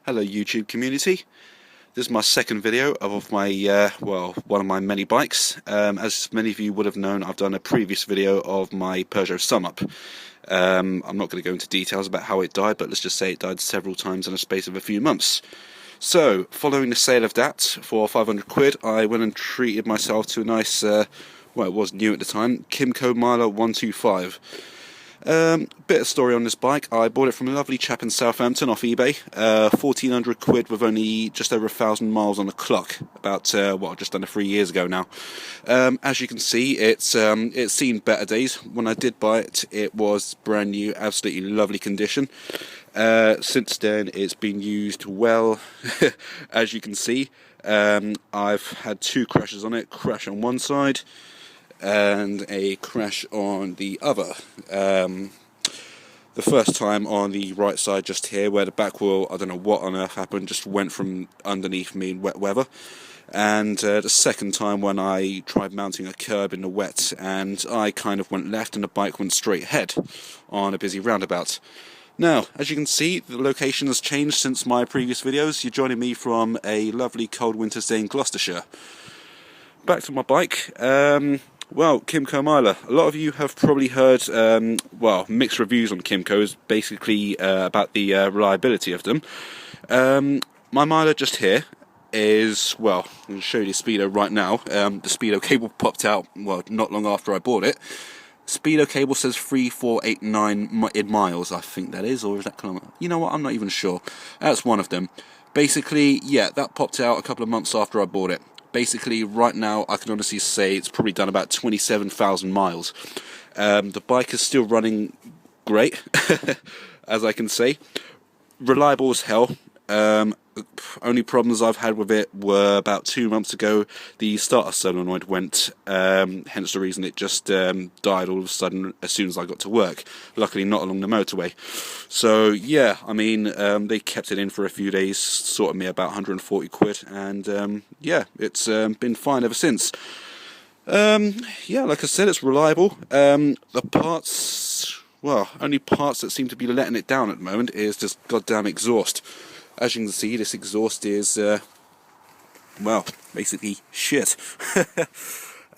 Hello YouTube community. This is my second video of my, one of my many bikes. As many of you would have known, I've done a previous video of my Peugeot Sum-Up. I'm not going to go into details about how it died, but let's just say it died several times in a space of a few months. So, following the sale of that for 500 quid, I went and treated myself to a nice, it was new at the time, Kymco Miler 125. Bit of story on this bike. I bought it from a lovely chap in Southampton off eBay. 1400 quid with only just over 1,000 miles on the clock. About just under 3 years ago now. As you can see, it's seen better days. When I did buy it, it was brand new, absolutely lovely condition. Since then, it's been used well. As you can see, I've had two crashes on it. Crash on one side and a crash on the other. The first time on the right side just here, where the back wheel, I don't know what on earth happened, just went from underneath me in wet weather. And the second time when I tried mounting a curb in the wet, and I kind of went left and the bike went straight ahead on a busy roundabout. Now, as you can see, the location has changed since my previous videos. You're joining me from a lovely cold winter's day in Gloucestershire. Back to my bike. Well, Kymco Miler. A lot of you have probably heard, mixed reviews on Kymco's, basically about the reliability of them. My Miler just here is, I'm going to show you the speedo right now. The speedo cable popped out, not long after I bought it. Speedo cable says 3489 in miles, I think that is, or is that kilometer? You know what, I'm not even sure. That's one of them. Basically, yeah, that popped out a couple of months after I bought it. Basically, right now, I can honestly say it's probably done about 27,000 miles. The bike is still running great, as I can say. Reliable as hell. Only problems I've had with it were about 2 months ago. The starter solenoid went, hence the reason it just died all of a sudden as soon as I got to work. Luckily not along the motorway. So yeah, I mean, they kept it in for a few days, sorted me about 140 quid, and yeah, it's been fine ever since. Yeah, like I said, it's reliable. The parts, only parts that seem to be letting it down at the moment is just goddamn exhaust. As you can see, this exhaust is, basically shit.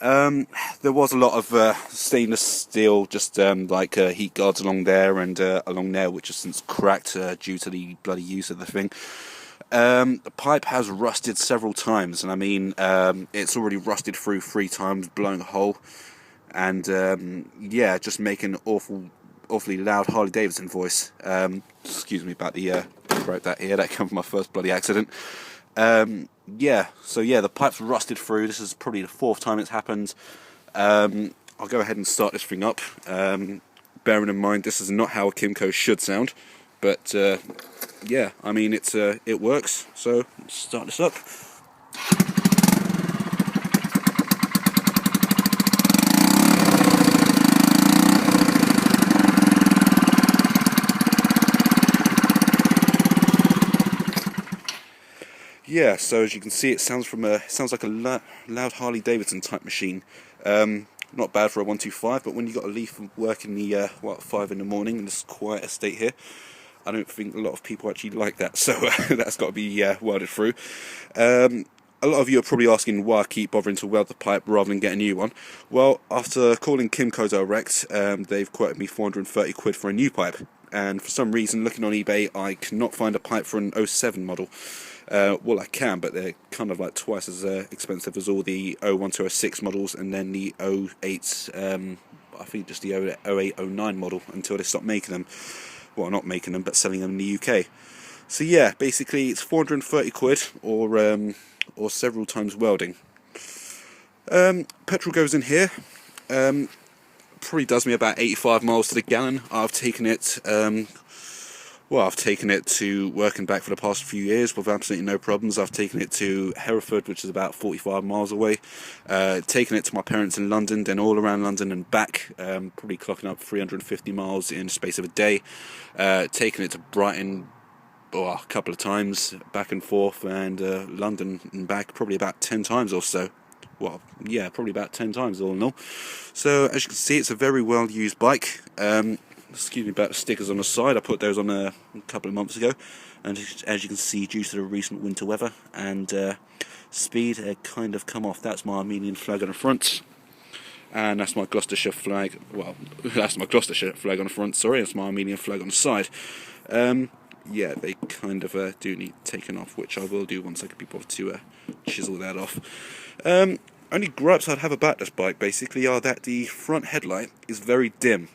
There was a lot of stainless steel, just heat guards along there and along there, which has since cracked due to the bloody use of the thing. The pipe has rusted several times, and I mean, it's already rusted through 3 times, blowing a hole, and yeah, just making an awfully loud Harley Davidson voice. Excuse me about the broke that ear, that came from my first bloody accident. Yeah, so yeah, the pipe's rusted through. This is probably the 4th time it's happened. I'll go ahead and start this thing up. Bearing in mind this is not how a Kymco should sound, but yeah, I mean it works. So let's start this up. Yeah, so as you can see, it sounds like a loud Harley Davidson type machine. Not bad for a 125, but when you got to leave from work in the 5 in the morning in this quiet estate here, I don't think a lot of people actually like that. So that's got to be welded through. A lot of you are probably asking why I keep bothering to weld the pipe rather than get a new one. Well, after calling Kymco direct, they've quoted me 430 quid for a new pipe. And for some reason, looking on eBay, I cannot find a pipe for an 07 model. Well, I can, but they're kind of like twice as expensive as all the 01 to 06 models, and then the 08, I think just the 08, 09 model, until they stop making them. Well, not making them, but selling them in the UK. So yeah, basically it's 430 quid, or several times welding. Petrol goes in here. Probably does me about 85 miles to the gallon. I've taken it to work and back for the past few years with absolutely no problems. I've taken it to Hereford, which is about 45 miles away. Taken it to my parents in London, then all around London and back, probably clocking up 350 miles in the space of a day. Taken it to Brighton a couple of times, back and forth, and London and back probably about 10 times or so. Well, yeah, probably about 10 times all in all. So, as you can see, it's a very well used bike. excuse me about the stickers on the side. I put those on a couple of months ago, and as you can see, due to the recent winter weather and speed, kind of come off. That's my Armenian flag on the front, and that's my Gloucestershire flag. Well, that's my Gloucestershire flag on the front. Sorry, that's my Armenian flag on the side. Yeah, they kind of do need taken off, which I will do once I can be bothered to chisel that off. Only gripes I'd have about this bike basically are that the front headlight is very dim.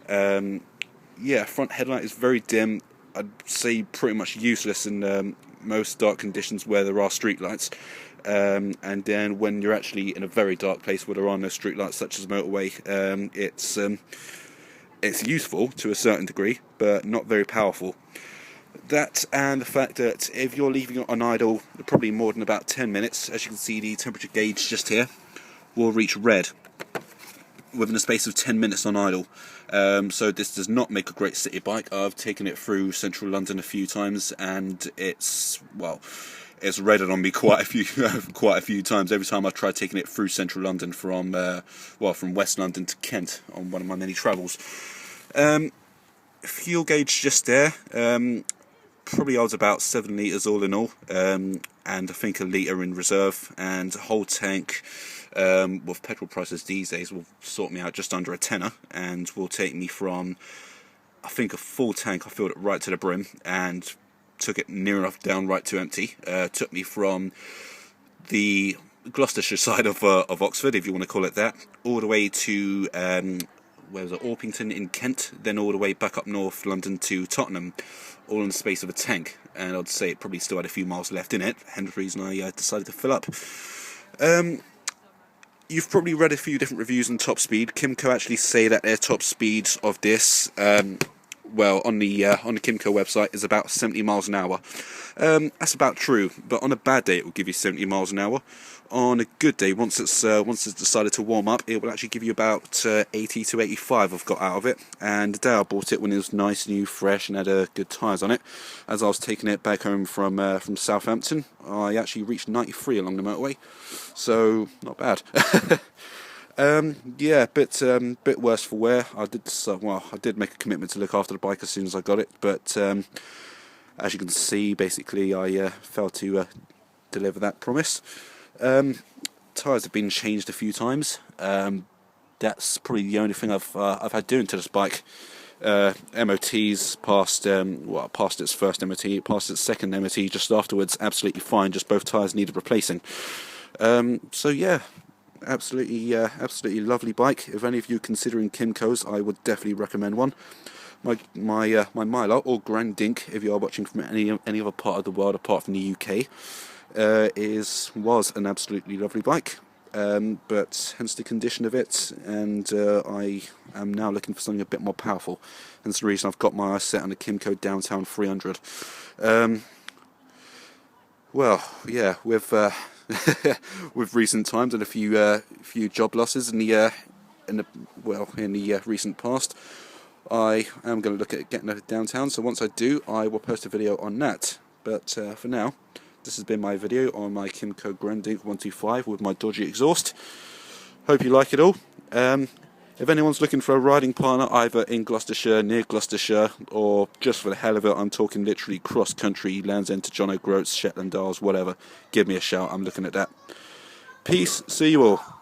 Yeah, front headlight is very dim. I'd say pretty much useless in most dark conditions where there are street lights. And then when you're actually in a very dark place where there are no street lights, such as motorway, it's useful to a certain degree, but not very powerful. That and the fact that if you're leaving it on idle probably more than about 10 minutes, as you can see the temperature gauge just here will reach red within a space of 10 minutes on idle. So this does not make a great city bike. I've taken it through central London a few times, and it's redded on me quite a few times. Every time I've tried taking it through central London from West London to Kent on one of my many travels. Fuel gauge just there. Probably holds about 7 litres all in all, and I think a litre in reserve, and a whole tank with petrol prices these days will sort me out just under a tenner, and will take me from, I think, a full tank. I filled it right to the brim and took it near enough down right to empty. Took me from the Gloucestershire side of Oxford, if you want to call it that, all the way to where was it, Orpington in Kent, then all the way back up north London to Tottenham, all in the space of a tank. And I'd say it probably still had a few miles left in it, hence the reason I decided to fill up. You've probably read a few different reviews on top speed. Kymco actually say that their top speed of this, well, on the Kymco website, is about 70 miles an hour. That's about true, but on a bad day it will give you 70 miles an hour. On a good day, once it's decided to warm up, it will actually give you about 80 to 85 I've got out of it. And the day I bought it, when it was nice, new, fresh, and had good tyres on it, as I was taking it back home from Southampton, I actually reached 93 along the motorway, so not bad. Yeah, bit worse for wear. I did make a commitment to look after the bike as soon as I got it, but as you can see, basically I failed to deliver that promise. Tyres have been changed a few times. That's probably the only thing I've had doing to this bike. MOTs passed its first MOT, it passed its second MOT just afterwards, absolutely fine. Just both tyres needed replacing. So yeah. Absolutely lovely bike. If any of you are considering Kymco's, I would definitely recommend one. My Miler, or Grand Dink, if you are watching from any other part of the world apart from the UK, was an absolutely lovely bike. But hence the condition of it, and I am now looking for something a bit more powerful. Hence the reason I've got my eyes set on the Kymco Downtown 300. Well, yeah, with recent times and a few job losses in the recent past, I am going to look at getting a downtown. So once I do, I will post a video on that. But for now, this has been my video on my Kymco Grand Dink 125 with my dodgy exhaust. Hope you like it all. If anyone's looking for a riding partner, either in Gloucestershire, near Gloucestershire, or just for the hell of it, I'm talking literally cross-country, Land's End to John O'Groats, Shetland Isles, whatever, give me a shout, I'm looking at that. Peace, see you all.